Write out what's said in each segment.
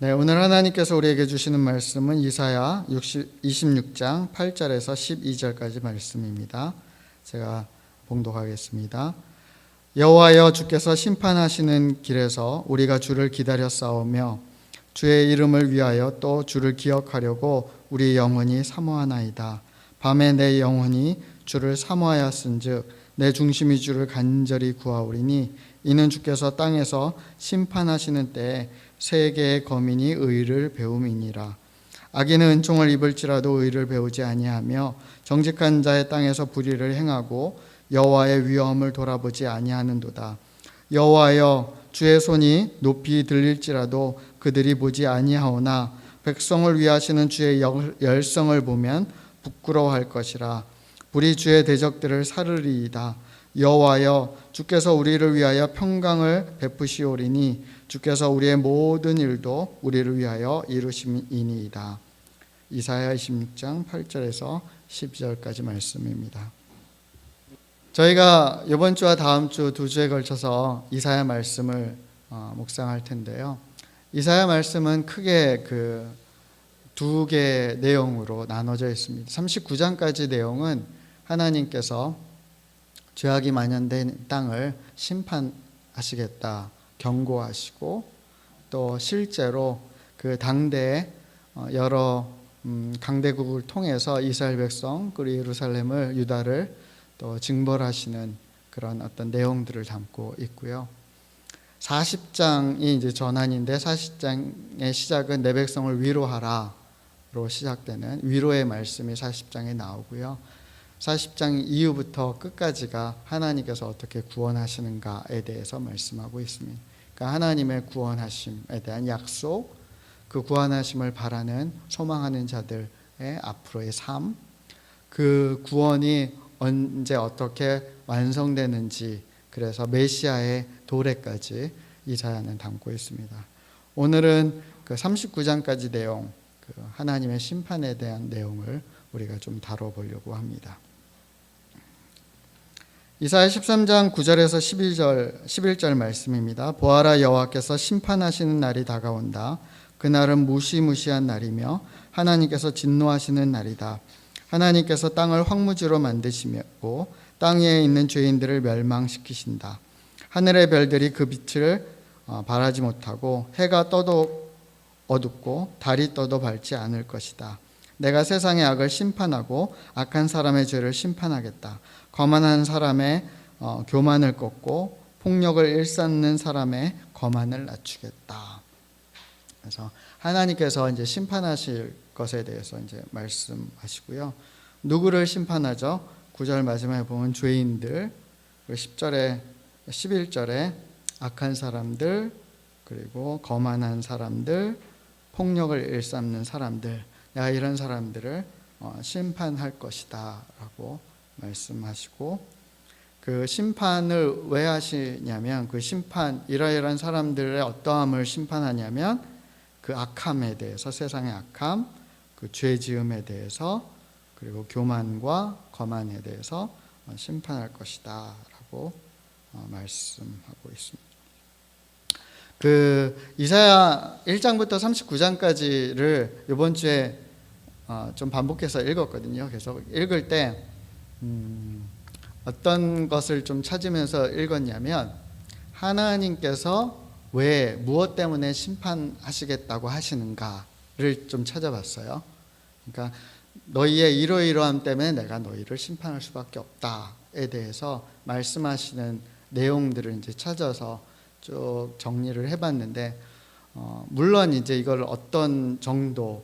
네, 오늘 하나님께서 우리에게 주시는 말씀은 이사야 26장 8절에서 12절까지 말씀입니다. 제가 봉독하겠습니다. 여호와여, 주께서 심판하시는 길에서 우리가 주를 기다려 싸우며 주의 이름을 위하여 또 주를 기억하려고 우리 영혼이 사모하나이다. 밤에 내 영혼이 주를 사모하였은즉 내 중심이 주를 간절히 구하오리니 이는 주께서 땅에서 심판하시는 때에 세계의 거민이 의를 배움이니라. 악인은 은총을 입을지라도 의를 배우지 아니하며 정직한 자의 땅에서 불의를 행하고 여호와의 위엄을 돌아보지 아니하는도다. 여호와여, 주의 손이 높이 들릴지라도 그들이 보지 아니하오나 백성을 위하시는 주의 열성을 보면 부끄러워할 것이라. 불이 주의 대적들을 사르리이다. 여호와여, 주께서 우리를 위하여 평강을 베푸시오리니 주께서 우리의 모든 일도 우리를 위하여 이루심이니이다. 이사야 26장 8절에서 10절까지 말씀입니다. 저희가 이번 주와 다음 주 두 주에 걸쳐서 이사야 말씀을 묵상할 텐데요. 이사야 말씀은 크게 두 개의 내용으로 나눠져 있습니다. 39장까지 내용은 하나님께서 죄악이 만연된 땅을 심판하시겠다 경고하시고, 또 실제로 그 당대의 여러 강대국을 통해서 이스라엘 백성 그리고 예루살렘을, 유다를 또 징벌하시는 그런 어떤 내용들을 담고 있고요. 40장이 이제 전환인데 40장의 시작은 내 백성을 위로하라로 시작되는 위로의 말씀이 40장에 나오고요. 40장 이후부터 끝까지가 하나님께서 어떻게 구원하시는가에 대해서 말씀하고 있습니다. 그러니까 하나님의 구원하심에 대한 약속, 그 구원하심을 바라는, 소망하는 자들의 앞으로의 삶, 그 구원이 언제 어떻게 완성되는지, 그래서 메시아의 도래까지 이사야는 담고 있습니다. 오늘은 그 39장까지 내용, 하나님의 심판에 대한 내용을 우리가 좀 다뤄보려고 합니다. 이사야 13장 9절에서 11절 말씀입니다. 보아라, 여호와께서 심판하시는 날이 다가온다. 그날은 무시무시한 날이며 하나님께서 진노하시는 날이다. 하나님께서 땅을 황무지로 만드시고 땅 위에 있는 죄인들을 멸망시키신다. 하늘의 별들이 그 빛을 발하지 못하고 해가 떠도 어둡고 달이 떠도 밝지 않을 것이다. 내가 세상의 악을 심판하고 악한 사람의 죄를 심판하겠다. 거만한 사람의 교만을 꺾고 폭력을 일삼는 사람의 거만을 낮추겠다. 그래서 하나님께서 이제 심판하실 것에 대해서 이제 말씀하시고요. 누구를 심판하죠? 9절 마지막에 보면 죄인들, 10절에 11절에 악한 사람들, 그리고 거만한 사람들, 폭력을 일삼는 사람들, 내가 이런 사람들을 심판할 것이다 라고 말씀하시고, 그 심판을 왜 하시냐면, 그 심판, 이러이러한 사람들의 어떠함을 심판하냐면 그 악함에 대해서, 세상의 악함, 그 죄지음에 대해서, 그리고 교만과 거만에 대해서 심판할 것이다 라고 말씀하고 있습니다. 그 이사야 1장부터 39장까지를 이번 주에 좀 반복해서 읽었거든요. 그래서 읽을 때 어떤 것을 좀 찾으면서 읽었냐면, 하나님께서 왜, 무엇 때문에 심판하시겠다고 하시는가를 좀 찾아봤어요. 그러니까 너희의 이러이러함 때문에 내가 너희를 심판할 수밖에 없다에 대해서 말씀하시는 내용들을 이제 찾아서 쭉 정리를 해봤는데, 물론 이제 이걸 어떤 정도로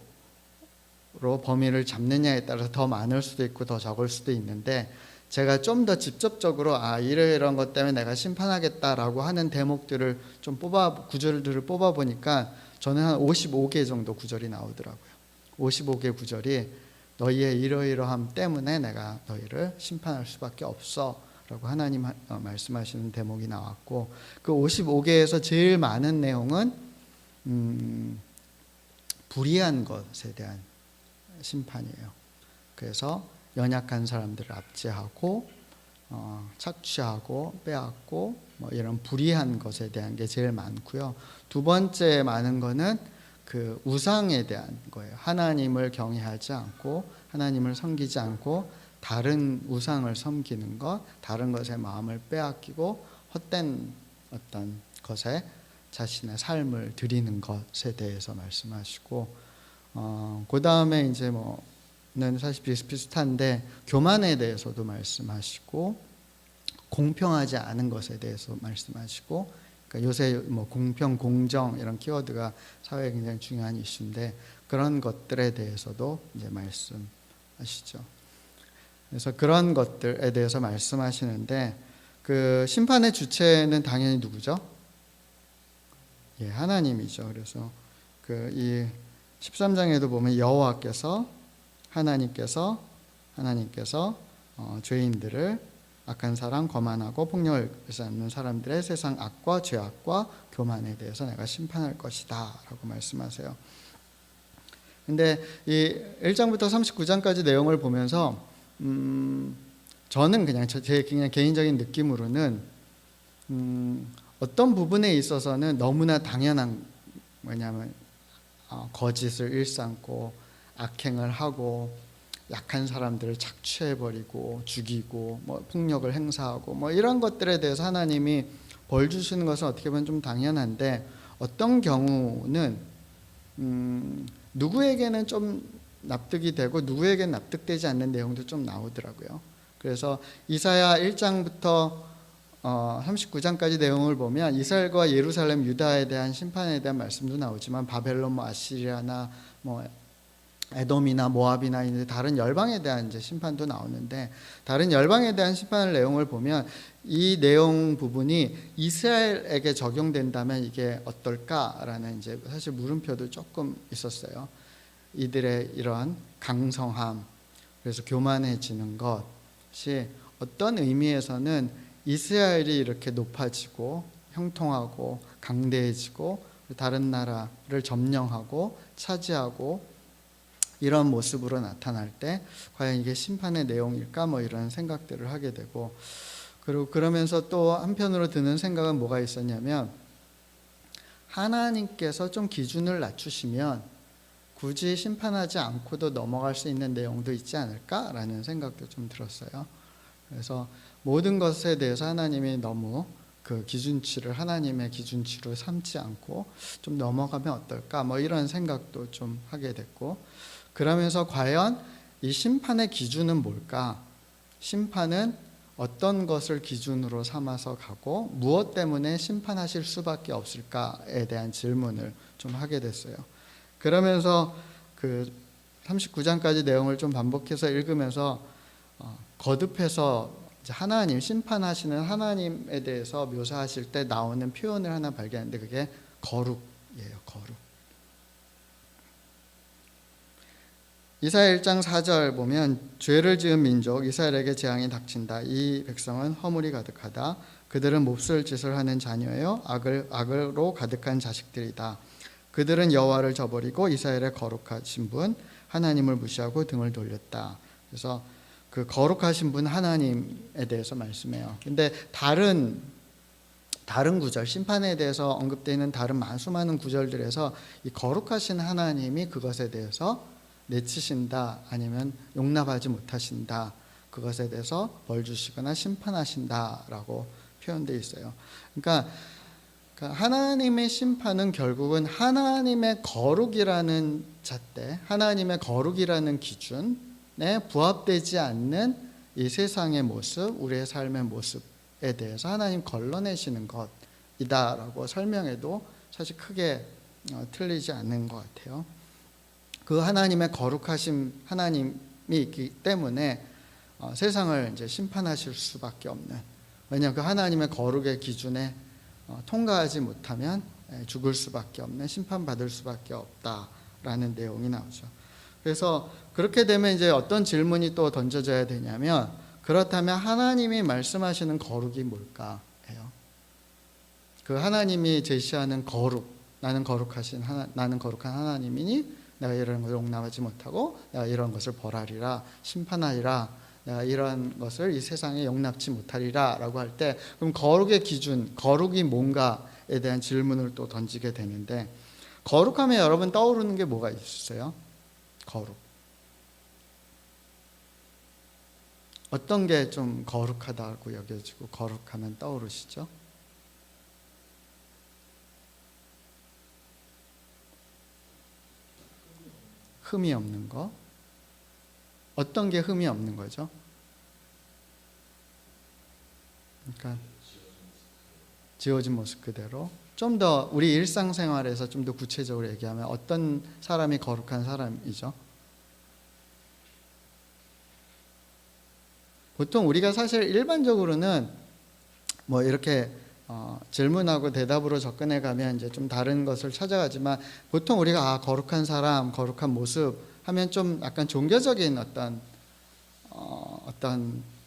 범위를 잡느냐에 따라서 더 많을 수도 있고 더 적을 수도 있는데, 제가 좀 더 직접적으로 이러이러한 것 때문에 내가 심판하겠다라고 하는 대목들을 좀 구절들을 뽑아 보니까 저는 한 55개 정도 구절이 나오더라고요. 55개 구절이 너희의 이러이러함 때문에 내가 너희를 심판할 수밖에 없어 라고 하나님 말씀하시는 대목이 나왔고, 그 55개에서 제일 많은 내용은 불의한 것에 대한 심판이에요. 그래서 연약한 사람들을 압제하고 착취하고 빼앗고 이런 불의한 것에 대한 게 제일 많고요. 두 번째 많은 거는 그 우상에 대한 거예요. 하나님을 경외하지 않고 하나님을 섬기지 않고 다른 우상을 섬기는 것, 다른 것에 마음을 빼앗기고 헛된 어떤 것에 자신의 삶을 드리는 것에 대해서 말씀하시고, 그 다음에 이제 는 사실 비슷비슷한데 교만에 대해서도 말씀하시고, 공평하지 않은 것에 대해서 말씀하시고, 그러니까 요새 공평, 공정 이런 키워드가 사회에 굉장히 중요한 이슈인데 그런 것들에 대해서도 이제 말씀하시죠. 그래서 그런 것들에 대해서 말씀하시는데 그 심판의 주체는 당연히 누구죠? 예, 하나님이죠. 그래서 그 이 13장에도 보면 여호와께서 하나님께서 죄인들을 악한 사람, 거만하고 폭력을 쌓는 사람들의 세상 악과 죄악과 교만에 대해서 내가 심판할 것이다 라고 말씀하세요. 근데 이 1장부터 39장까지 내용을 보면서 저는 그냥 제 그냥 개인적인 느낌으로는 어떤 부분에 있어서는 너무나 당연한, 뭐냐면 거짓을 일삼고 악행을 하고 약한 사람들을 착취해버리고 죽이고 폭력을 행사하고 이런 것들에 대해서 하나님이 벌 주시는 것은 어떻게 보면 좀 당연한데, 어떤 경우는 누구에게는 좀 납득이 되고 누구에게는 납득되지 않는 내용도 좀 나오더라고요. 그래서 이사야 1장부터 39장까지 내용을 보면 이스라엘과 예루살렘, 유다에 대한 심판에 대한 말씀도 나오지만 바벨론, 아시리아나 에돔이나 모압이나 이제 다른 열방에 대한 이제 심판도 나오는데, 다른 열방에 대한 심판의 내용을 보면 이 내용 부분이 이스라엘에게 적용된다면 이게 어떨까라는 이제 사실 물음표도 조금 있었어요. 이들의 이런 강성함, 그래서 교만해지는 것이 어떤 의미에서는 이스라엘이 이렇게 높아지고 형통하고 강대해지고 다른 나라를 점령하고 차지하고 이런 모습으로 나타날 때 과연 이게 심판의 내용일까 이런 생각들을 하게 되고, 그리고 그러면서 또 한편으로 드는 생각은 뭐가 있었냐면, 하나님께서 좀 기준을 낮추시면 굳이 심판하지 않고도 넘어갈 수 있는 내용도 있지 않을까라는 생각도 좀 들었어요. 그래서 모든 것에 대해서 하나님이 너무 그 기준치를 하나님의 기준치로 삼지 않고 좀 넘어가면 어떨까 이런 생각도 좀 하게 됐고, 그러면서 과연 이 심판의 기준은 뭘까? 심판은 어떤 것을 기준으로 삼아서 가고 무엇 때문에 심판하실 수밖에 없을까에 대한 질문을 좀 하게 됐어요. 그러면서 그 39장까지 내용을 좀 반복해서 읽으면서 거듭해서 하나님, 심판하시는 하나님에 대해서 묘사하실 때 나오는 표현을 하나 발견했는데 그게 거룩이에요. 거룩. 이사야 1장 4절 보면 죄를 지은 민족 이스라엘에게 재앙이 닥친다. 이 백성은 허물이 가득하다. 그들은 몹쓸 짓을 하는 자녀예요. 악으로 가득한 자식들이다. 그들은 여호와를 저버리고 이스라엘의 거룩하신 분 하나님을 무시하고 등을 돌렸다. 그래서 그 거룩하신 분 하나님에 대해서 말씀해요. 근데 다른 구절, 심판에 대해서 언급되어 있는 다른 수많은 구절들에서 이 거룩하신 하나님이 그것에 대해서 내치신다, 아니면 용납하지 못하신다, 그것에 대해서 벌 주시거나 심판하신다라고 표현되어 있어요. 그러니까 하나님의 심판은 결국은 하나님의 거룩이라는 잣대, 하나님의 거룩이라는 기준에 부합되지 않는 이 세상의 모습, 우리의 삶의 모습에 대해서 하나님 걸러내시는 것이다라고 설명해도 사실 크게 틀리지 않는 것 같아요. 그 하나님의 거룩하신 하나님이 있기 때문에 세상을 이제 심판하실 수밖에 없는, 왜냐하면 그 하나님의 거룩의 기준에 통과하지 못하면 죽을 수밖에 없는, 심판받을 수밖에 없다라는 내용이 나오죠. 그래서 그렇게 되면 이제 어떤 질문이 또 던져져야 되냐면, 그렇다면 하나님이 말씀하시는 거룩이 뭘까 해요. 그 하나님이 제시하는 거룩, 나는 거룩한 하나님이니 내가 이런 것을 용납하지 못하고 내가 이런 것을 벌하리라, 심판하리라, 내가 이런 것을 이 세상에 용납치 못하리라 라고 할 때, 그럼 거룩의 기준, 거룩이 뭔가에 대한 질문을 또 던지게 되는데, 거룩하면 여러분 떠오르는 게 뭐가 있으세요? 거룩. 어떤 게 좀 거룩하다고 여겨지고 거룩하면 떠오르시죠? 흠이 없는 거. 어떤 게 흠이 없는 거죠? 그러니까 지어진 모습 그대로. 좀 더 우리 일상생활에서 좀 더 구체적으로 얘기하면 어떤 사람이 거룩한 사람이죠? 보통 우리가 사실 일반적으로는 뭐 이렇게 질문하고 대답으로 접근해 가면 이제 좀 다른 것을 찾아가지만 보통 우리가 거룩한 사람, 거룩한 모습 하면 좀 약간 종교적인 어떤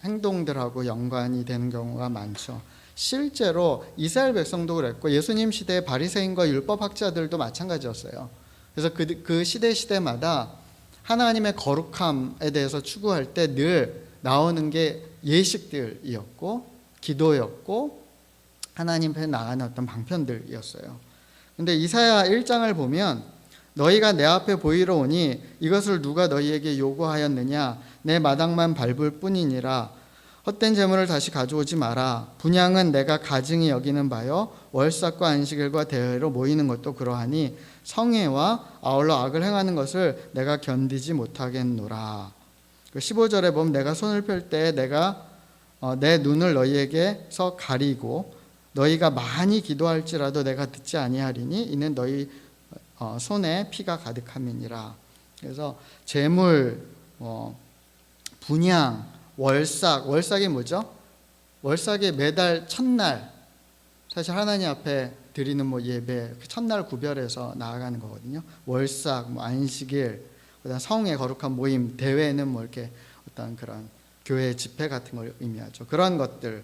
행동들하고 연관이 되는 경우가 많죠. 실제로 이스라엘 백성도 그랬고 예수님 시대의 바리새인과 율법학자들도 마찬가지였어요. 그래서 그 시대마다 하나님의 거룩함에 대해서 추구할 때 늘 나오는 게 예식들이었고 기도였고 하나님 앞에 나가는 어떤 방편들이었어요. 근데 이사야 1장을 보면 너희가 내 앞에 보이러 오니 이것을 누가 너희에게 요구하였느냐 내 마당만 밟을 뿐이니라 헛된 재물을 다시 가져오지 마라 분향은 내가 가증히 여기는 바요 월삭과 안식일과 대회로 모이는 것도 그러하니 성회와 아울러 악을 행하는 것을 내가 견디지 못하겠노라. 15절에 보면 내가 손을 펼 때 내가 내 눈을 너희에게서 가리고 너희가 많이 기도할지라도 내가 듣지 아니하리니 이는 너희 손에 피가 가득함이니라. 그래서 재물, 분향, 월삭이 뭐죠? 월삭이 매달 첫날 사실 하나님 앞에 드리는 예배 첫날 구별해서 나아가는 거거든요. 월삭, 안식일, 그다음 성의 거룩한 모임, 대회는 이렇게 어떤 그런 교회 집회 같은 걸 의미하죠. 그런 것들.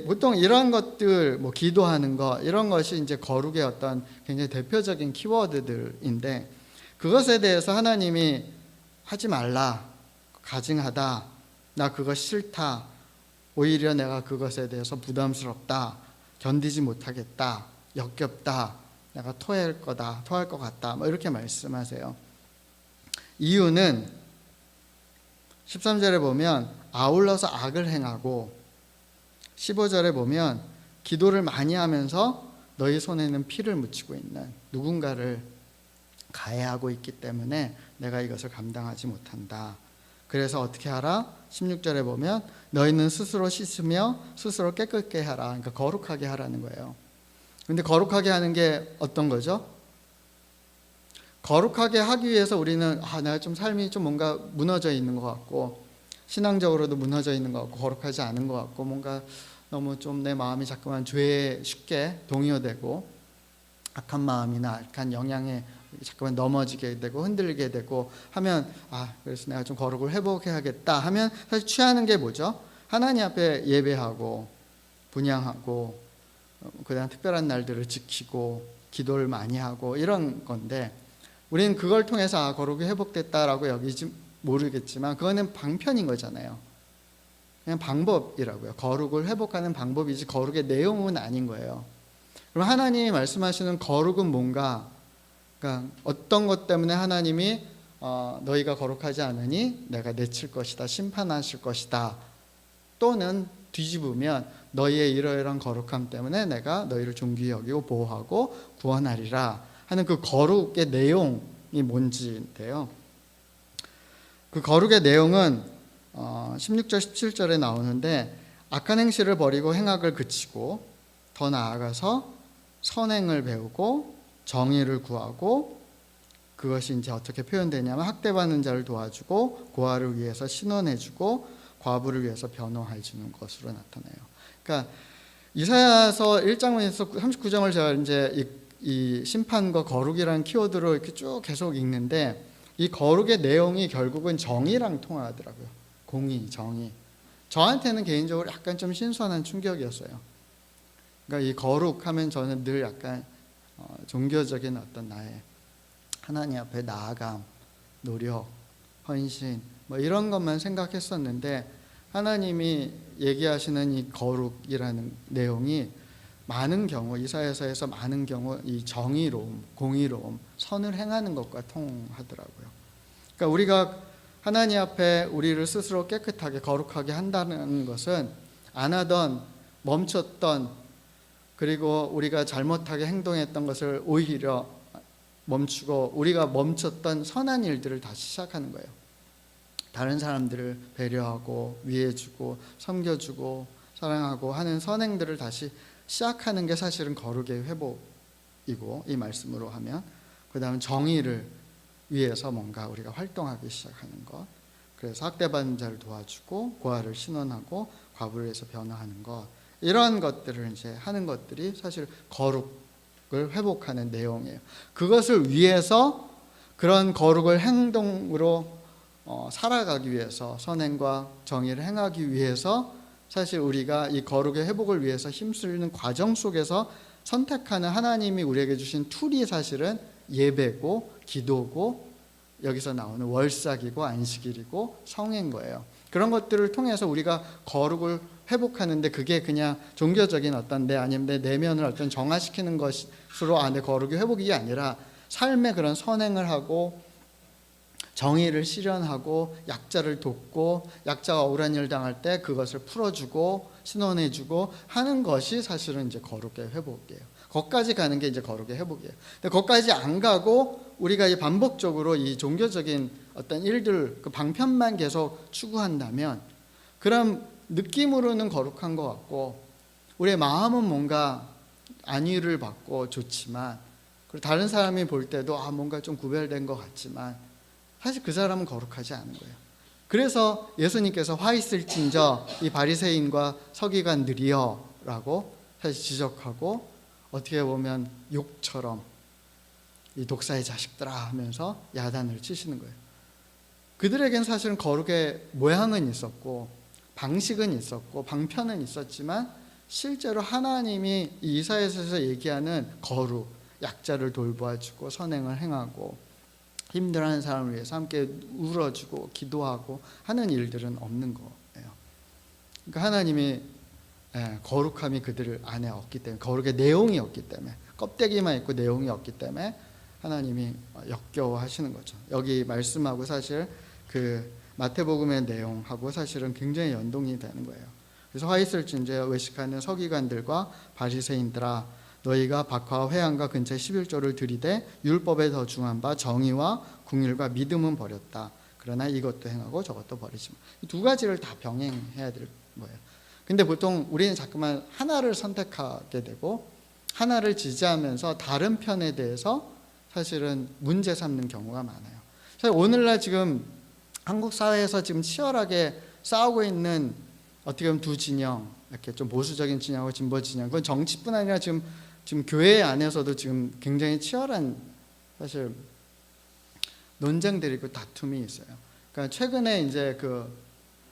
보통 이런 것들, 기도하는 거, 이런 것이 이제 거룩의 어떤 굉장히 대표적인 키워드들인데, 그것에 대해서 하나님이 하지 말라, 가증하다, 나 그거 싫다, 오히려 내가 그것에 대해서 부담스럽다, 견디지 못하겠다, 역겹다, 내가 토할 것 같다, 이렇게 말씀하세요. 이유는 13절에 보면 아울러서 악을 행하고 15절에 보면 기도를 많이 하면서 너희 손에는 피를 묻히고 있는 누군가를 가해하고 있기 때문에 내가 이것을 감당하지 못한다. 그래서 어떻게 하라? 16절에 보면 너희는 스스로 씻으며 스스로 깨끗게 하라. 그러니까 거룩하게 하라는 거예요. 근데 거룩하게 하는 게 어떤 거죠? 거룩하게 하기 위해서 우리는 내가 좀 삶이 좀 뭔가 무너져 있는 것 같고 신앙적으로도 무너져 있는 것 같고 거룩하지 않은 것 같고 뭔가 너무 좀 내 마음이 자꾸만 죄에 쉽게 동요되고 악한 마음이나 악한 영향에 자꾸만 넘어지게 되고 흔들리게 되고 하면 그래서 내가 좀 거룩을 회복해야겠다 하면 사실 취하는 게 뭐죠? 하나님 앞에 예배하고 분향하고 그다음 특별한 날들을 지키고 기도를 많이 하고 이런 건데 우리는 그걸 통해서 거룩이 회복됐다라고 여기지 모르겠지만 그거는 방편인 거잖아요. 그냥 방법이라고요. 거룩을 회복하는 방법이지 거룩의 내용은 아닌 거예요. 그럼 하나님이 말씀하시는 거룩은 뭔가? 그러니까 어떤 것 때문에 하나님이 너희가 거룩하지 않으니 내가 내칠 것이다, 심판하실 것이다. 또는 뒤집으면 너희의 이러이러한 거룩함 때문에 내가 너희를 존귀히 여기고 보호하고 구원하리라 하는 그 거룩의 내용이 뭔지인데요. 그 거룩의 내용은 16절 17절에 나오는데 악한 행실을 버리고 행악을 그치고 더 나아가서 선행을 배우고 정의를 구하고 그것이 이제 어떻게 표현되냐면 학대받는 자를 도와주고 고아를 위해서 신원해주고 과부를 위해서 변호해주는 것으로 나타나요. 그러니까 이사야서 1장에서 39장을 제가 이제 이 심판과 거룩이라는 키워드로 이렇게 쭉 계속 읽는데 이 거룩의 내용이 결국은 정의랑 통하더라고요. 공의, 정의. 저한테는 개인적으로 약간 좀 신선한 충격이었어요. 그러니까 이 거룩하면 저는 늘 약간 종교적인 어떤 나의 하나님 앞에 나아감, 노력, 헌신 이런 것만 생각했었는데 하나님이 얘기하시는 이 거룩이라는 내용이 많은 경우 이사야서에서 많은 경우 이 정의로움, 공의로움, 선을 행하는 것과 통하더라고요. 그러니까 우리가 하나님 앞에 우리를 스스로 깨끗하게 거룩하게 한다는 것은 안 하던 멈췄던 그리고 우리가 잘못하게 행동했던 것을 오히려 멈추고 우리가 멈췄던 선한 일들을 다시 시작하는 거예요. 다른 사람들을 배려하고 위해주고 섬겨주고 사랑하고 하는 선행들을 다시 시작하는 게 사실은 거룩의 회복이고, 이 말씀으로 하면 그 다음 정의를 위해서 뭔가 우리가 활동하기 시작하는 것, 그래서 학대받는 자를 도와주고 고아를 신원하고 과부를 위해서 변화하는 것, 이런 것들을 이제 하는 것들이 사실 거룩을 회복하는 내용이에요. 그것을 위해서 그런 거룩을 행동으로 살아가기 위해서, 선행과 정의를 행하기 위해서 사실 우리가 이 거룩의 회복을 위해서 힘쓰는 과정 속에서 선택하는 하나님이 우리에게 주신 툴이 사실은 예배고 기도고 여기서 나오는 월삭이고 안식일이고 성인 거예요. 그런 것들을 통해서 우리가 거룩을 회복하는데, 그게 그냥 종교적인 어떤 아니면 내 내면을 어떤 정화시키는 것으로 내 거룩이 회복이 아니라 삶의 그런 선행을 하고 정의를 실현하고 약자를 돕고 약자가 억울한 일 당할 때 그것을 풀어주고 신원해주고 하는 것이 사실은 이제 거룩의 회복이에요. 거기까지 가는 게 이제 거룩의 회복이에요. 근데 거기까지 안 가고 우리가 이 반복적으로 이 종교적인 어떤 일들 그 방편만 계속 추구한다면, 그럼 느낌으로는 거룩한 것 같고 우리의 마음은 뭔가 안위를 받고 좋지만, 그리고 다른 사람이 볼 때도 뭔가 좀 구별된 것 같지만 사실 그 사람은 거룩하지 않은 거예요. 그래서 예수님께서 화 있을진저 이 바리새인과 서기관들이여 라고 사실 지적하고, 어떻게 보면 욕처럼 이 독사의 자식들아 하면서 야단을 치시는 거예요. 그들에겐 사실은 거룩의 모양은 있었고 방식은 있었고 방편은 있었지만, 실제로 하나님이 이사야서에서 얘기하는 거룩, 약자를 돌보아주고 선행을 행하고 힘들어하는 사람을 위해서 함께 울어주고 기도하고 하는 일들은 없는 거예요. 그러니까 하나님이 거룩함이 그들 안에 없기 때문에, 거룩의 내용이 없기 때문에, 껍데기만 있고 내용이 없기 때문에 하나님이 역겨워하시는 거죠. 여기 말씀하고 사실 그 마태복음의 내용하고 사실은 굉장히 연동이 되는 거예요. 그래서 화 있을진저 외식하는 서기관들과 바리새인들아, 너희가 박화와 회당과 근처에 11조를 들이되 율법에 더 중한 바 정의와 궁율과 믿음은 버렸다. 그러나 이것도 행하고 저것도 버리지 마. 이 두 가지를 다 병행해야 될 거예요. 근데 보통 우리는 자꾸만 하나를 선택하게 되고 하나를 지지하면서 다른 편에 대해서 사실은 문제 삼는 경우가 많아요. 사실 오늘날 지금 한국 사회에서 지금 치열하게 싸우고 있는 어떻게 보면 두 진영, 이렇게 좀 보수적인 진영하고 진보 진영, 그건 정치뿐 아니라 지금 교회 안에서도 지금 굉장히 치열한 사실 논쟁들이고 다툼이 있어요. 그러니까 최근에 이제 그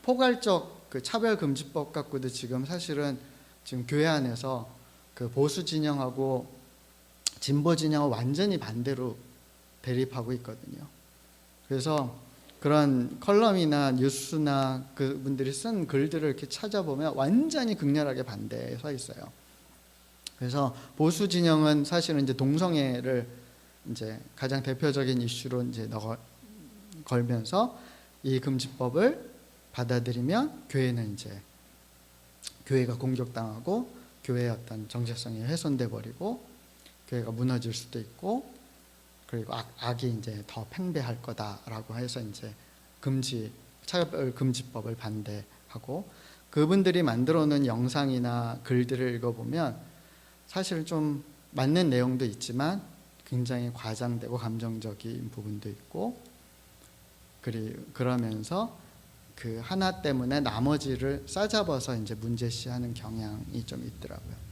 포괄적 그 차별금지법 갖고도 지금 사실은 지금 교회 안에서 그 보수 진영하고 진보 진영을 완전히 반대로 대립하고 있거든요. 그래서 그런 컬럼이나 뉴스나 그분들이 쓴 글들을 이렇게 찾아보면 완전히 극렬하게 반대에 서 있어요. 그래서 보수 진영은 사실은 이제 동성애를 이제 가장 대표적인 이슈로 이제 걸면서 이 금지법을 받아들이면 교회는 이제 교회가 공격당하고 교회의 어떤 정체성이 훼손돼 버리고 교회가 무너질 수도 있고, 그리고 악이 이제 더 팽배할 거다라고 해서 이제 차별 금지법을 반대하고, 그분들이 만들어 놓은 영상이나 글들을 읽어보면 사실 좀 맞는 내용도 있지만 굉장히 과장되고 감정적인 부분도 있고, 그러면서 그 하나 때문에 나머지를 싸잡아서 이제 문제시하는 경향이 좀 있더라고요.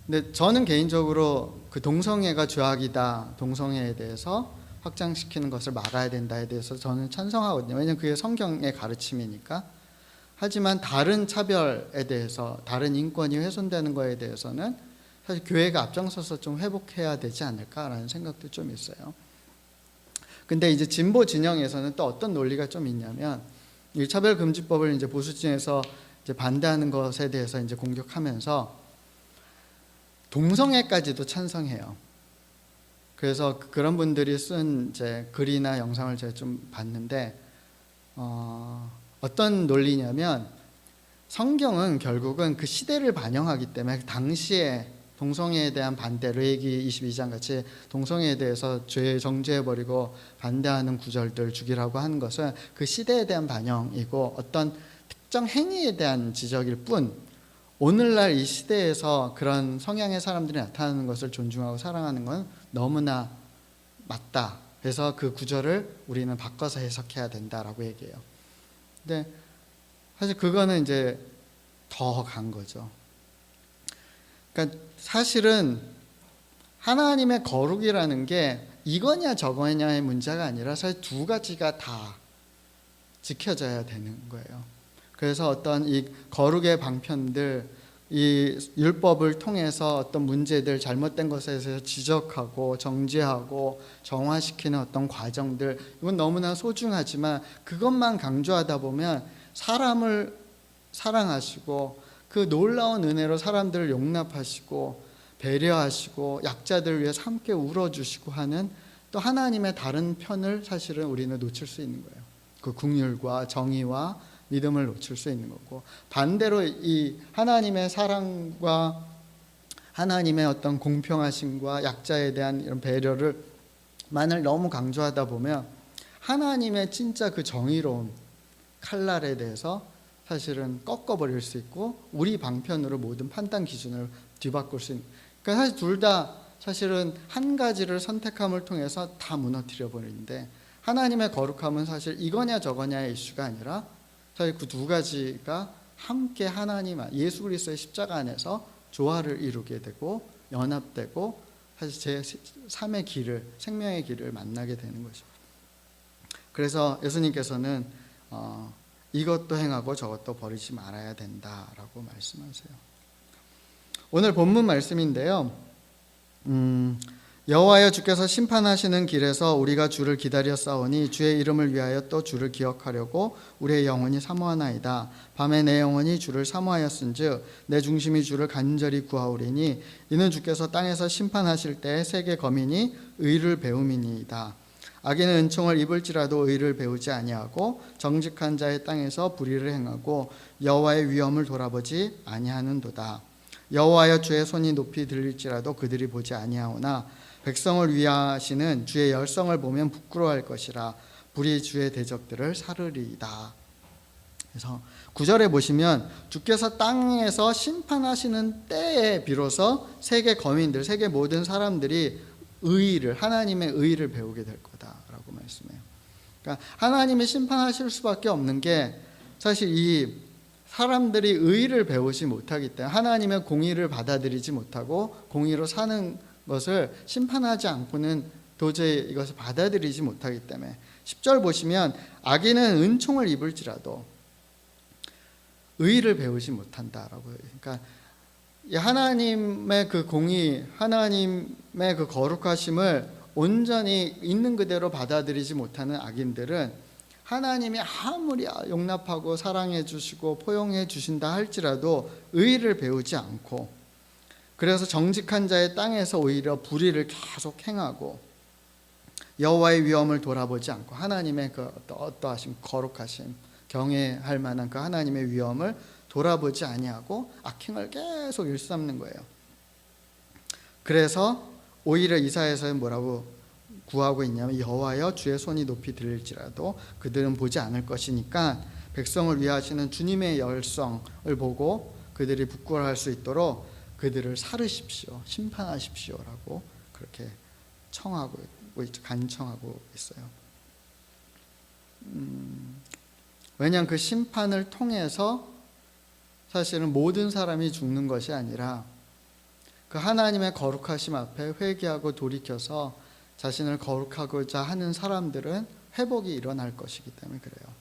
근데 저는 개인적으로 그 동성애가 죄악이다, 동성애에 대해서 확장시키는 것을 막아야 된다에 대해서 저는 찬성하거든요. 왜냐하면 그게 성경의 가르침이니까. 하지만 다른 차별에 대해서, 다른 인권이 훼손되는 거에 대해서는 사실 교회가 앞장서서 좀 회복해야 되지 않을까라는 생각도 좀 있어요. 근데 이제 진보 진영에서는 또 어떤 논리가 좀 있냐면, 이 차별금지법을 이제 보수 진영에서 이제 반대하는 것에 대해서 이제 공격하면서 동성애까지도 찬성해요. 그래서 그런 분들이 쓴 이제 글이나 영상을 제가 좀 봤는데 어떤 논리냐면 성경은 결국은 그 시대를 반영하기 때문에 당시에 동성애에 대한 반대, 레위기 22장 같이 동성애에 대해서 죄 정죄해버리고 반대하는 구절들 죽이라고 하는 것은 그 시대에 대한 반영이고 어떤 특정 행위에 대한 지적일 뿐, 오늘날 이 시대에서 그런 성향의 사람들이 나타나는 것을 존중하고 사랑하는 건 너무나 맞다. 그래서 그 구절을 우리는 바꿔서 해석해야 된다라고 얘기해요. 근데 사실 그거는 이제 더 간 거죠. 그러니까 사실은 하나님의 거룩이라는 게 이거냐 저거냐의 문제가 아니라 사실 두 가지가 다 지켜져야 되는 거예요. 그래서 어떤 이 거룩의 방편들, 이 율법을 통해서 어떤 문제들, 잘못된 것에 대해서 지적하고 정죄하고 정화시키는 어떤 과정들, 이건 너무나 소중하지만 그것만 강조하다 보면 사람을 사랑하시고 그 놀라운 은혜로 사람들을 용납하시고 배려하시고 약자들을 위해서 함께 울어주시고 하는 또 하나님의 다른 편을 사실은 우리는 놓칠 수 있는 거예요. 그 긍휼과 정의와 믿음을 놓칠 수 있는 거고, 반대로 이 하나님의 사랑과 하나님의 어떤 공평하심과 약자에 대한 이런 배려를 만을 너무 강조하다 보면 하나님의 진짜 그 정의로운 칼날에 대해서 사실은 꺾어버릴 수 있고 우리 방편으로 모든 판단 기준을 뒤바꿀 수 있는, 그러니까 사실 둘 다 사실은 한 가지를 선택함을 통해서 다 무너뜨려 버리는데, 하나님의 거룩함은 사실 이거냐 저거냐의 이슈가 아니라 사실 그 두 가지가 함께 하나님 예수 그리스도의 십자가 안에서 조화를 이루게 되고 연합되고 사실 제3의 길을, 생명의 길을 만나게 되는 거죠. 그래서 예수님께서는 이것도 행하고 저것도 버리지 말아야 된다라고 말씀하세요. 오늘 본문 말씀인데요. 여호와여 주께서 심판하시는 길에서 우리가 주를 기다렸사오니 주의 이름을 위하여 또 주를 기억하려고 우리의 영혼이 사모하나이다. 밤에 내 영혼이 주를 사모하였은즉 내 중심이 주를 간절히 구하오리니 이는 주께서 땅에서 심판하실 때 세계 거민이 의를 배움이니이다. 악인은 은총을 입을지라도 의를 배우지 아니하고 정직한 자의 땅에서 불의를 행하고 여호와의 위엄을 돌아보지 아니하는도다. 여호와여 주의 손이 높이 들릴지라도 그들이 보지 아니하오나 백성을 위하시는 주의 열성을 보면 부끄러워할 것이라. 불이 주의 대적들을 사르리이다. 그래서 9절에 보시면 주께서 땅에서 심판하시는 때에 비로소 세계 거민들, 세계 모든 사람들이 의의를, 하나님의 의의를 배우게 될 거다라고 말씀해요. 그러니까 하나님이 심판하실 수밖에 없는 게 사실 이 사람들이 의의를 배우지 못하기 때문에, 하나님의 공의를 받아들이지 못하고 공의로 사는 것을 심판하지 않고는 도저히 이것을 받아들이지 못하기 때문에, 10절 보시면 악인은 은총을 입을지라도 의의를 배우지 못한다라고 해요. 그러니까 하나님의 그 공의, 하나님의 그 거룩하심을 온전히 있는 그대로 받아들이지 못하는 악인들은 하나님이 아무리 용납하고 사랑해 주시고 포용해 주신다 할지라도 의의를 배우지 않고, 그래서 정직한 자의 땅에서 오히려 불의를 계속 행하고 여호와의 위엄을 돌아보지 않고 하나님의 그 어떠하심, 거룩하심, 경외할 만한 그 하나님의 위엄을 돌아보지 아니하고 악행을 계속 일삼는 거예요. 그래서 오히려 이사야서는 뭐라고 구하고 있냐면 여호와여 주의 손이 높이 들릴지라도 그들은 보지 않을 것이니까 백성을 위하시는 주님의 열성을 보고 그들이 부끄러워할 수 있도록 그들을 사르십시오, 심판하십시오라고 그렇게 청하고 간청하고 있어요. 왜냐하면 그 심판을 통해서 사실은 모든 사람이 죽는 것이 아니라 그 하나님의 거룩하심 앞에 회개하고 돌이켜서 자신을 거룩하고자 하는 사람들은 회복이 일어날 것이기 때문에 그래요.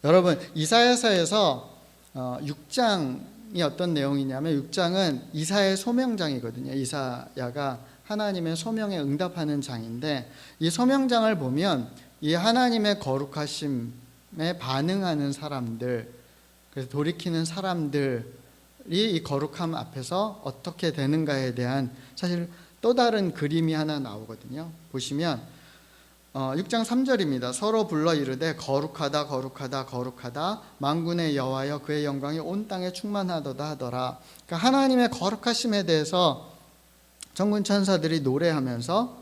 여러분, 이사야서에서 6장이 어떤 내용이냐면 6장은 이사야의 소명장이거든요. 이사야가 하나님의 소명에 응답하는 장인데, 이 소명장을 보면 이 하나님의 거룩하심에 반응하는 사람들, 그래서 돌이키는 사람들이 이 거룩함 앞에서 어떻게 되는가에 대한 사실 또 다른 그림이 하나 나오거든요. 보시면 6장 3절입니다. 서로 불러 이르되 거룩하다 거룩하다 거룩하다 만군의 여호와여 그의 영광이 온 땅에 충만하도다 하더라. 그러니까 하나님의 거룩하심에 대해서 천군 천사들이 노래하면서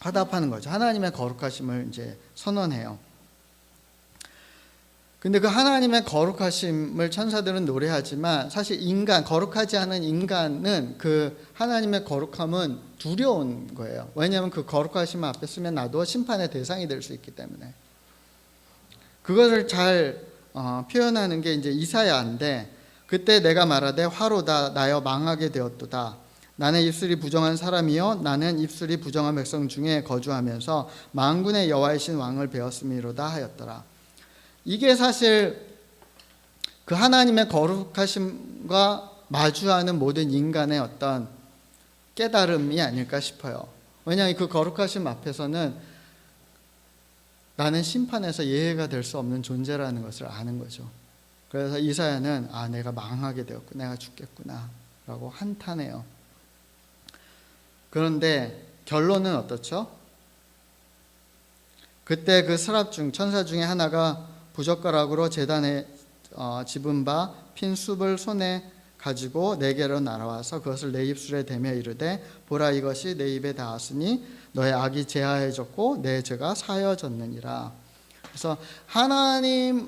화답하는 거죠. 하나님의 거룩하심을 이제 선언해요. 근데 그 하나님의 거룩하심을 천사들은 노래하지만 사실 거룩하지 않은 인간은 그 하나님의 거룩함은 두려운 거예요. 왜냐하면 그 거룩하심 앞에 서면 나도 심판의 대상이 될 수 있기 때문에. 그것을 잘 표현하는 게 이제 이사야인데, 그때 내가 말하되 화로다 나여 망하게 되었도다. 나는 입술이 부정한 사람이요 나는 입술이 부정한 백성 중에 거주하면서 만군의 여호와이신 왕을 배웠음이로다 하였더라. 이게 사실 그 하나님의 거룩하심과 마주하는 모든 인간의 어떤 깨달음이 아닐까 싶어요. 왜냐하면 그 거룩하심 앞에서는 나는 심판에서 예외가 될 수 없는 존재라는 것을 아는 거죠. 그래서 이사야는 내가 망하게 되었구나, 내가 죽겠구나 라고 한탄해요. 그런데 결론은 어떻죠? 그때 그 스랍 중 천사 중에 하나가 부젓가락으로 제단에 집은 바 핀 숲을 손에 가지고 내게로 날아와서 그것을 내 입술에 대며 이르되 보라 이것이 내 입에 닿았으니 너의 악이 제하여졌고 내 죄가 사여졌느니라. 그래서 하나님의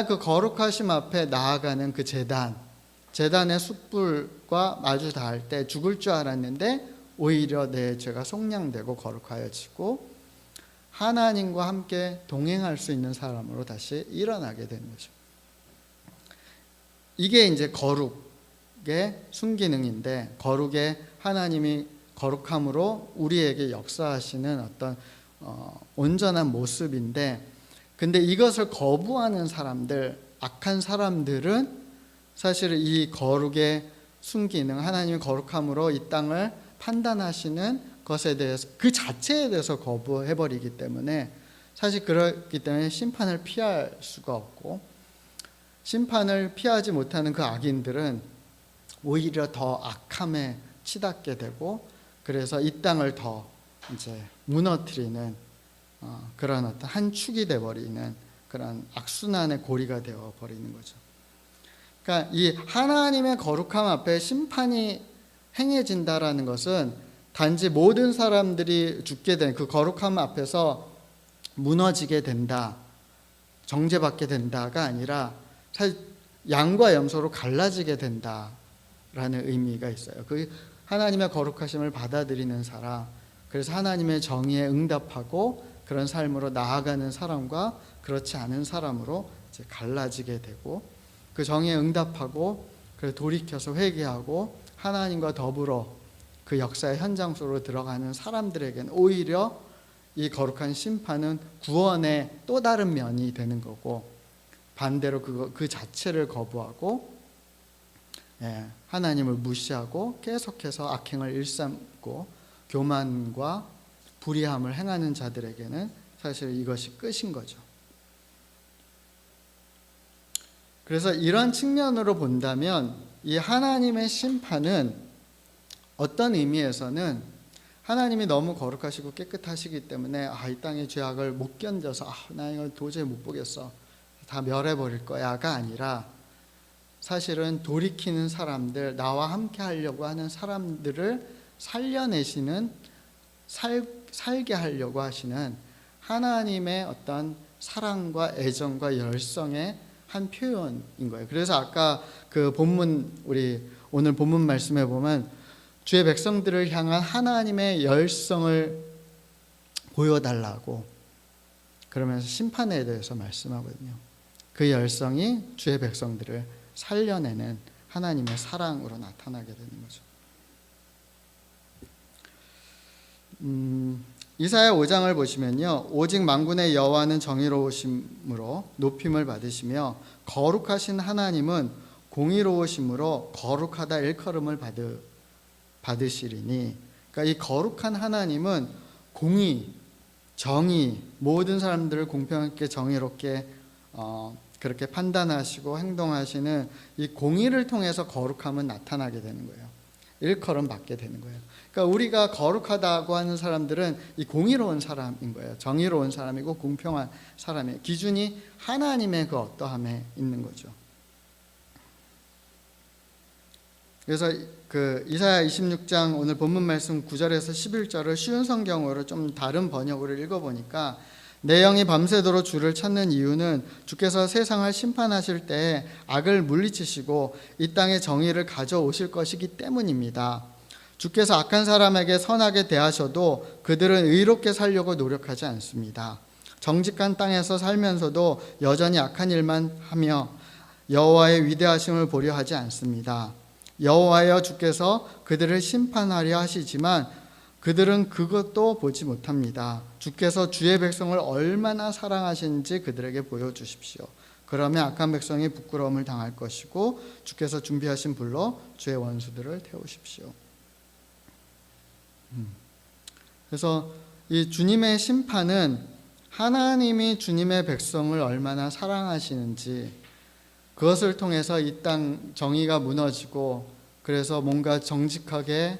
그 거룩하심 앞에 나아가는 그 제단의 숯불과 마주 닿을 때 죽을 줄 알았는데 오히려 내 죄가 속량되고 거룩하여지고 하나님과 함께 동행할 수 있는 사람으로 다시 일어나게 되는 거죠. 이게 이제 거룩의 순기능인데, 거룩의 하나님이 거룩함으로 우리에게 역사하시는 어떤 온전한 모습인데, 근데 이것을 거부하는 사람들, 악한 사람들은 사실 이 거룩의 순기능, 하나님의 거룩함으로 이 땅을 판단하시는 것에 대해서 그 자체에 대해서 거부해버리기 때문에 사실 그렇기 때문에 심판을 피할 수가 없고, 심판을 피하지 못하는 그 악인들은 오히려 더 악함에 치닫게 되고, 그래서 이 땅을 더 이제 무너뜨리는 그런 어떤 한 축이 되어버리는 그런 악순환의 고리가 되어버리는 거죠. 그러니까 이 하나님의 거룩함 앞에 심판이 행해진다라는 것은 단지 모든 사람들이 죽게 된 그 거룩함 앞에서 무너지게 된다, 정죄받게 된다가 아니라 사실 양과 염소로 갈라지게 된다라는 의미가 있어요. 그 하나님의 거룩하심을 받아들이는 사람, 그래서 하나님의 정의에 응답하고 그런 삶으로 나아가는 사람과 그렇지 않은 사람으로 이제 갈라지게 되고, 그 정의에 응답하고 돌이켜서 회개하고 하나님과 더불어 그 역사의 현장 속으로 들어가는 사람들에게는 오히려 이 거룩한 심판은 구원의 또 다른 면이 되는 거고, 반대로 그 자체를 거부하고 하나님을 무시하고 계속해서 악행을 일삼고 교만과 불의함을 행하는 자들에게는 사실 이것이 끝인 거죠. 그래서 이런 측면으로 본다면 이 하나님의 심판은 어떤 의미에서는 하나님이 너무 거룩하시고 깨끗하시기 때문에 이 땅의 죄악을 못 견뎌서 나 이거 도저히 못 보겠어, 다 멸해버릴 거야가 아니라 사실은 돌이키는 사람들, 나와 함께 하려고 하는 사람들을 살려내시는, 살게 하려고 하시는 하나님의 어떤 사랑과 애정과 열성의 한 표현인 거예요. 그래서 아까 그 본문, 우리 오늘 본문 말씀에 보면 주의 백성들을 향한 하나님의 열성을 보여달라고 그러면서 심판에 대해서 말씀하거든요. 그 열성이 주의 백성들을 살려내는 하나님의 사랑으로 나타나게 되는 거죠. 이사야 5장을 보시면요, 오직 만군의 여호와는 정의로우심으로 높임을 받으시며 거룩하신 하나님은 공의로우심으로 거룩하다 일컬음을 받으시리니. 그러니까 이 거룩한 하나님은 공의, 정의, 모든 사람들을 공평하게 정의롭게 그렇게 판단하시고 행동하시는 이 공의를 통해서 거룩함은 나타나게 되는 거예요. 일컬음 받게 되는 거예요. 그러니까 우리가 거룩하다고 하는 사람들은 이 공의로운 사람인 거예요. 정의로운 사람이고 공평한 사람이에요. 기준이 하나님의 그 어떠함에 있는 거죠. 그래서 그 이사야 26장 오늘 본문 말씀 9절에서 11절을 쉬운 성경으로 좀 다른 번역으로 읽어보니까, 내 영이 밤새도록 주를 찾는 이유는 주께서 세상을 심판하실 때에 악을 물리치시고 이 땅에 정의를 가져오실 것이기 때문입니다. 주께서 악한 사람에게 선하게 대하셔도 그들은 의롭게 살려고 노력하지 않습니다. 정직한 땅에서 살면서도 여전히 악한 일만 하며 여호와의 위대하심을 보려 하지 않습니다. 여호와여 주께서 그들을 심판하려 하시지만 그들은 그것도 보지 못합니다. 주께서 주의 백성을 얼마나 사랑하시는지 그들에게 보여주십시오. 그러면 악한 백성이 부끄러움을 당할 것이고 주께서 준비하신 불로 주의 원수들을 태우십시오. 그래서 이 주님의 심판은 하나님이 주님의 백성을 얼마나 사랑하시는지, 그것을 통해서 이 땅 정의가 무너지고 그래서 뭔가 정직하게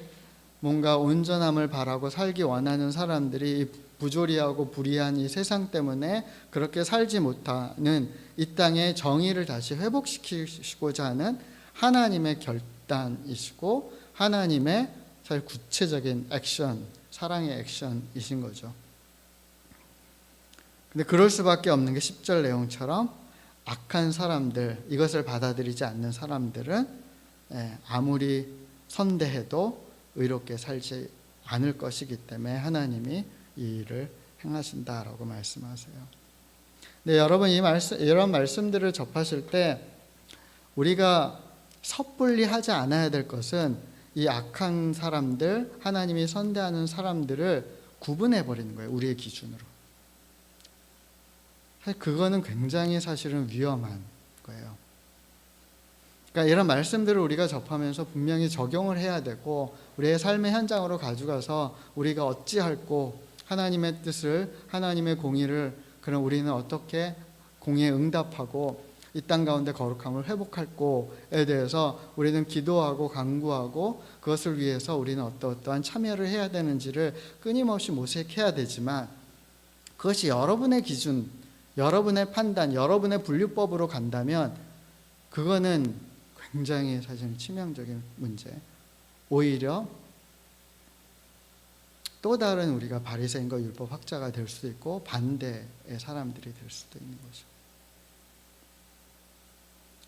뭔가 온전함을 바라고 살기 원하는 사람들이 부조리하고 불의한 이 세상 때문에 그렇게 살지 못하는 이 땅의 정의를 다시 회복시키시고자 하는 하나님의 결단이시고 하나님의 잘 구체적인 액션, 사랑의 액션이신 거죠. 근데 그럴 수밖에 없는 게 10절 내용처럼 악한 사람들, 이것을 받아들이지 않는 사람들은 아무리 선대해도 의롭게 살지 않을 것이기 때문에 하나님이 이 일을 행하신다라고 말씀하세요. 네, 여러분 이런 말씀들을 접하실 때 우리가 섣불리 하지 않아야 될 것은 이 악한 사람들, 하나님이 선대하는 사람들을 구분해 버리는 거예요. 우리의 기준으로. 그거는 굉장히 사실은 위험한 거예요. 그러니까 이런 말씀들을 우리가 접하면서 분명히 적용을 해야 되고 우리의 삶의 현장으로 가져가서 우리가 어찌할꼬 하나님의 뜻을, 하나님의 공의를, 그럼 우리는 어떻게 공의에 응답하고 이 땅 가운데 거룩함을 회복할꼬에 대해서 우리는 기도하고 간구하고 그것을 위해서 우리는 어떠한 참여를 해야 되는지를 끊임없이 모색해야 되지만, 그것이 여러분의 기준, 여러분의 판단, 여러분의 분류법으로 간다면 그거는 굉장히 사실 치명적인 문제, 오히려 또 다른 우리가 바리새인과 율법 학자가 될 수도 있고 반대의 사람들이 될 수도 있는 거죠.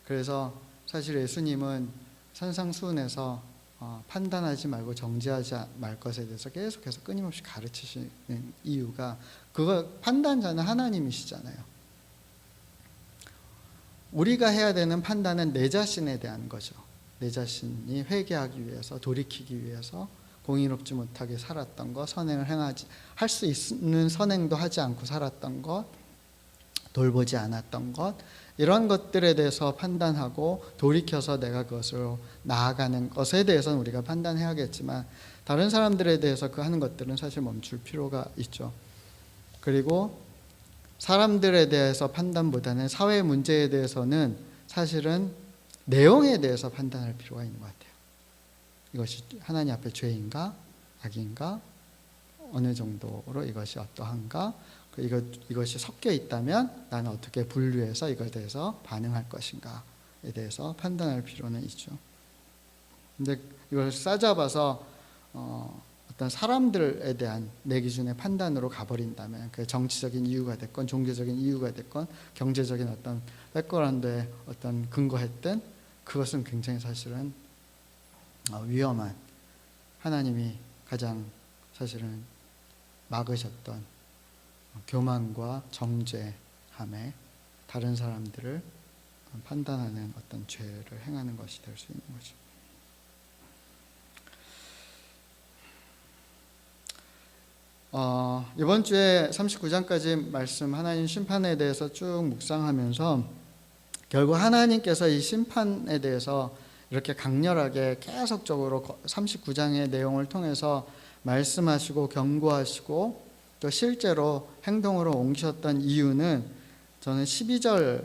그래서 사실 예수님은 산상수훈에서 판단하지 말고 정죄하지 말 것에 대해서 계속해서 끊임없이 가르치시는 이유가, 그거 판단자는 하나님이시잖아요. 우리가 해야 되는 판단은 내 자신에 대한 거죠. 내 자신이 회개하기 위해서, 돌이키기 위해서 공의롭지 못하게 살았던 것, 선행을 할 수 있는 선행도 하지 않고 살았던 것, 돌보지 않았던 것, 이런 것들에 대해서 판단하고 돌이켜서 내가 그것으로 나아가는 것에 대해서는 우리가 판단해야겠지만, 다른 사람들에 대해서 그 하는 것들은 사실 멈출 필요가 있죠. 그리고 사람들에 대해서 판단보다는 사회 문제에 대해서는 사실은 내용에 대해서 판단할 필요가 있는 것 같아요. 이것이 하나님 앞에 죄인가 악인가, 어느 정도로 이것이 어떠한가, 이것이 섞여 있다면 나는 어떻게 분류해서 이것에 대해서 반응할 것인가에 대해서 판단할 필요는 있죠. 근데 이걸 싸잡아서 어떤 사람들에 대한 내 기준의 판단으로 가버린다면, 그 정치적인 이유가 됐건 종교적인 이유가 됐건 경제적인 어떤 백그라운드에 어떤 근거했든, 그것은 굉장히 사실은 위험한, 하나님이 가장 사실은 막으셨던 교만과 정죄함에 다른 사람들을 판단하는 어떤 죄를 행하는 것이 될 수 있는 거죠. 이번 주에 39장까지 말씀, 하나님 심판에 대해서 쭉 묵상하면서 결국 하나님께서 이 심판에 대해서 이렇게 강렬하게 계속적으로 39장의 내용을 통해서 말씀하시고 경고하시고 또 실제로 행동으로 옮기셨던 이유는 저는 12절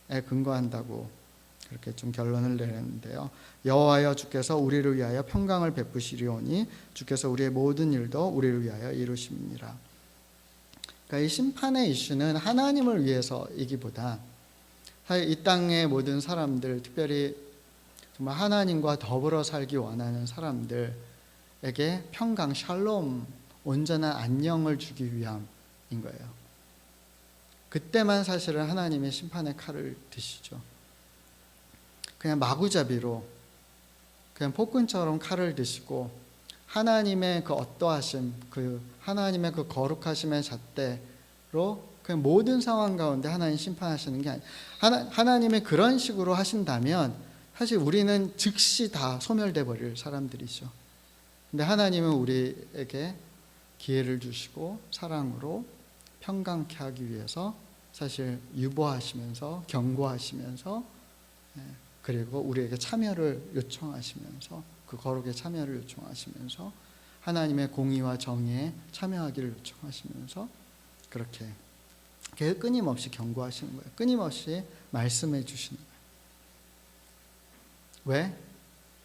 근거한다고 그렇게 좀 결론을 내렸는데요. 여호와여 주께서 우리를 위하여 평강을 베푸시리오니 주께서 우리의 모든 일도 우리를 위하여 이루심이니라. 그러니까 이 심판의 이슈는 하나님을 위해서이기보다 사실 이 땅의 모든 사람들, 특별히 정말 하나님과 더불어 살기 원하는 사람들에게 평강, 샬롬, 온전한 안녕을 주기 위함인 거예요. 그때만 사실은 하나님의 심판의 칼을 드시죠. 그냥 마구잡이로 그냥 폭군처럼 칼을 드시고 하나님의 그 어떠하심, 그 하나님의 그 거룩하심의 잣대로 그냥 모든 상황 가운데 하나님 심판하시는 게 아니에요. 하나님이 그런 식으로 하신다면 사실 우리는 즉시 다 소멸돼 버릴 사람들이죠. 근데 하나님은 우리에게 기회를 주시고 사랑으로 평강케 하기 위해서 사실 유보하시면서 경고하시면서 그리고 우리에게 참여를 요청하시면서 그 거룩의 참여를 요청하시면서 하나님의 공의와 정의에 참여하기를 요청하시면서 그렇게 끊임없이 경고하시는 거예요. 끊임없이 말씀해 주시는 거예요. 왜?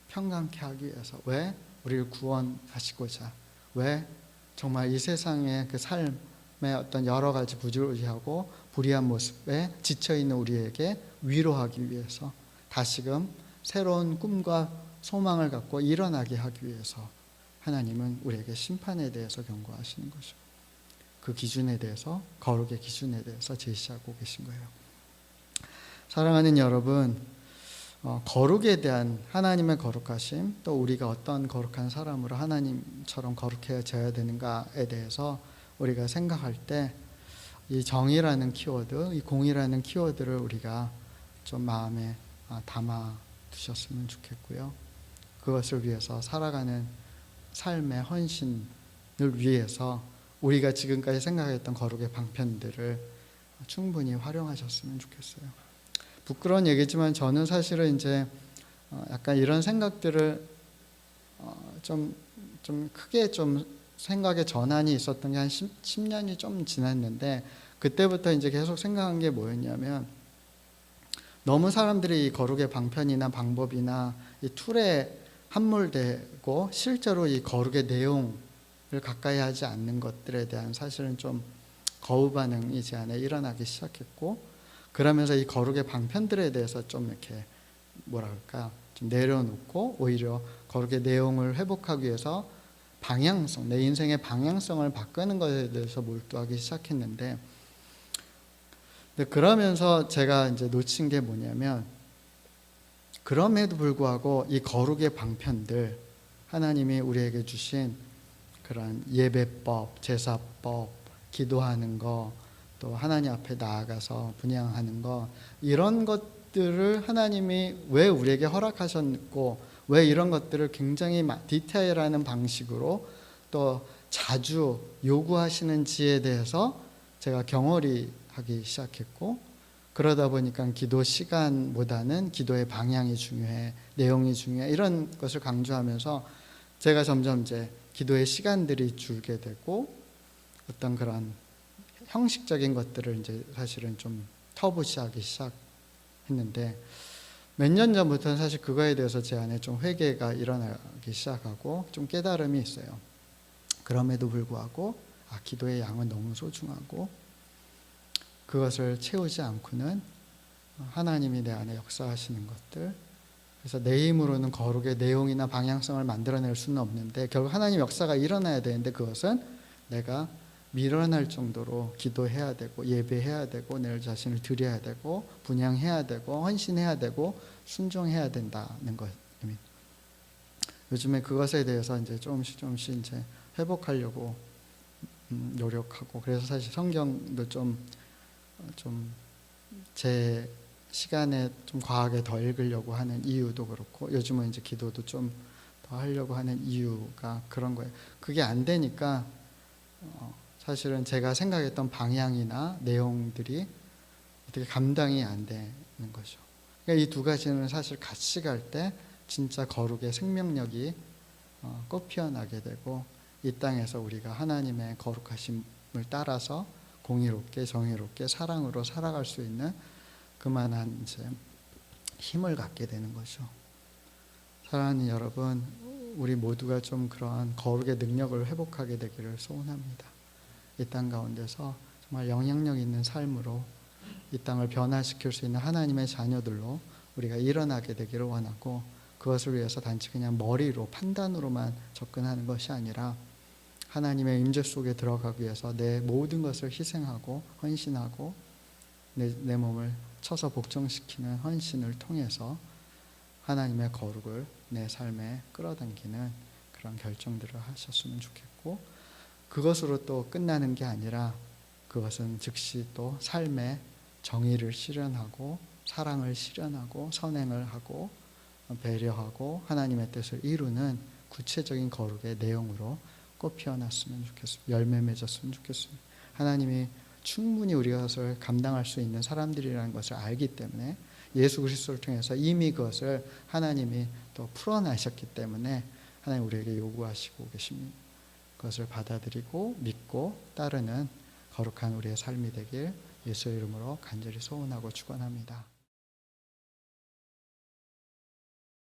평강케 하기 위해서. 왜? 우리를 구원하시고자. 왜? 정말 이 세상의 그 삶의 어떤 여러 가지 부조리하고 불의한 모습에 지쳐있는 우리에게 위로하기 위해서 다시금 새로운 꿈과 소망을 갖고 일어나게 하기 위해서 하나님은 우리에게 심판에 대해서 경고하시는 것이고 그 기준에 대해서 거룩의 기준에 대해서 제시하고 계신 거예요. 사랑하는 여러분, 거룩에 대한 하나님의 거룩하심, 또 우리가 어떤 거룩한 사람으로 하나님처럼 거룩해져야 되는가에 대해서 우리가 생각할 때 이 정의라는 키워드, 이 공의라는 키워드를 우리가 좀 마음에 담아 두셨으면 좋겠고요. 그것을 위해서 살아가는 삶의 헌신을 위해서 우리가 지금까지 생각했던 거룩의 방편들을 충분히 활용하셨으면 좋겠어요. 부끄러운 얘기지만 저는 사실은 이제 약간 이런 생각들을 좀 크게 좀 생각의 전환이 있었던 게 한 10년이 좀 지났는데 그때부터 이제 계속 생각한 게 뭐였냐면 너무 사람들이 이 거룩의 방편이나 방법이나 이 툴에 함몰되고 실제로 이 거룩의 내용을 가까이 하지 않는 것들에 대한 사실은 좀 거부 반응이 제 안에 일어나기 시작했고 그러면서 이 거룩의 방편들에 대해서 좀 이렇게 뭐랄까 좀 내려놓고 오히려 거룩의 내용을 회복하기 위해서 방향성, 내 인생의 방향성을 바꾸는 것에 대해서 몰두하기 시작했는데 그러면서 제가 이제 놓친 게 뭐냐면 그럼에도 불구하고 이 거룩의 방편들 하나님이 우리에게 주신 그런 예배법, 제사법, 기도하는 거, 또 하나님 앞에 나아가서 분향하는 거 이런 것들을 하나님이 왜 우리에게 허락하셨고 왜 이런 것들을 굉장히 디테일하는 방식으로 또 자주 요구하시는지에 대해서 제가 경홀히 하기 시작했고 그러다 보니까 기도 시간보다는 기도의 방향이 중요해, 내용이 중요해 이런 것을 강조하면서 제가 점점 이제 기도의 시간들이 줄게 되고 어떤 그런 형식적인 것들을 이제 사실은 좀 터부시하기 시작했는데 몇 년 전부터는 사실 그거에 대해서 제 안에 좀 회개가 일어나기 시작하고 좀 깨달음이 있어요. 그럼에도 불구하고 기도의 양은 너무 소중하고 그것을 채우지 않고는 하나님이 내 안에 역사하시는 것들 그래서 내 힘으로는 거룩의 내용이나 방향성을 만들어낼 수는 없는데 결국 하나님 역사가 일어나야 되는데 그것은 내가 밀어낼 정도로 기도해야 되고 예배해야 되고 내 자신을 드려야 되고 분향해야 되고 헌신해야 되고 순종해야 된다는 것입니다. 요즘에 그것에 대해서 이제 조금씩 이제 회복하려고 노력하고 그래서 사실 성경도 좀 제 시간에 좀 과하게 더 읽으려고 하는 이유도 그렇고 요즘은 이제 기도도 좀 더 하려고 하는 이유가 그런 거예요. 그게 안 되니까 사실은 제가 생각했던 방향이나 내용들이 어떻게 감당이 안 되는 거죠. 그러니까 이 두 가지는 사실 같이 갈 때 진짜 거룩의 생명력이 꽃 피어나게 되고 이 땅에서 우리가 하나님의 거룩하심을 따라서 공의롭게 정의롭게 사랑으로 살아갈 수 있는 그만한 이제 힘을 갖게 되는 거죠. 사랑하는 여러분, 우리 모두가 좀 그러한 거룩의 능력을 회복하게 되기를 소원합니다. 이 땅 가운데서 정말 영향력 있는 삶으로 이 땅을 변화시킬 수 있는 하나님의 자녀들로 우리가 일어나게 되기를 원하고, 그것을 위해서 단지 그냥 머리로 판단으로만 접근하는 것이 아니라 하나님의 임재 속에 들어가기 위해서 내 모든 것을 희생하고 헌신하고 내 몸을 쳐서 복종시키는 헌신을 통해서 하나님의 거룩을 내 삶에 끌어당기는 그런 결정들을 하셨으면 좋겠고, 그것으로 또 끝나는 게 아니라 그것은 즉시 또 삶의 정의를 실현하고 사랑을 실현하고 선행을 하고 배려하고 하나님의 뜻을 이루는 구체적인 거룩의 내용으로 꽃 피어났으면 좋겠습니다. 열매 맺었으면 좋겠습니다. 하나님이 충분히 우리가 그것을 감당할 수 있는 사람들이라는 것을 알기 때문에 예수 그리스도를 통해서 이미 그것을 하나님이 또 풀어나셨기 때문에 하나님 우리에게 요구하시고 계십니다. 그것을 받아들이고 믿고 따르는 거룩한 우리의 삶이 되길 예수의 이름으로 간절히 소원하고 축원합니다.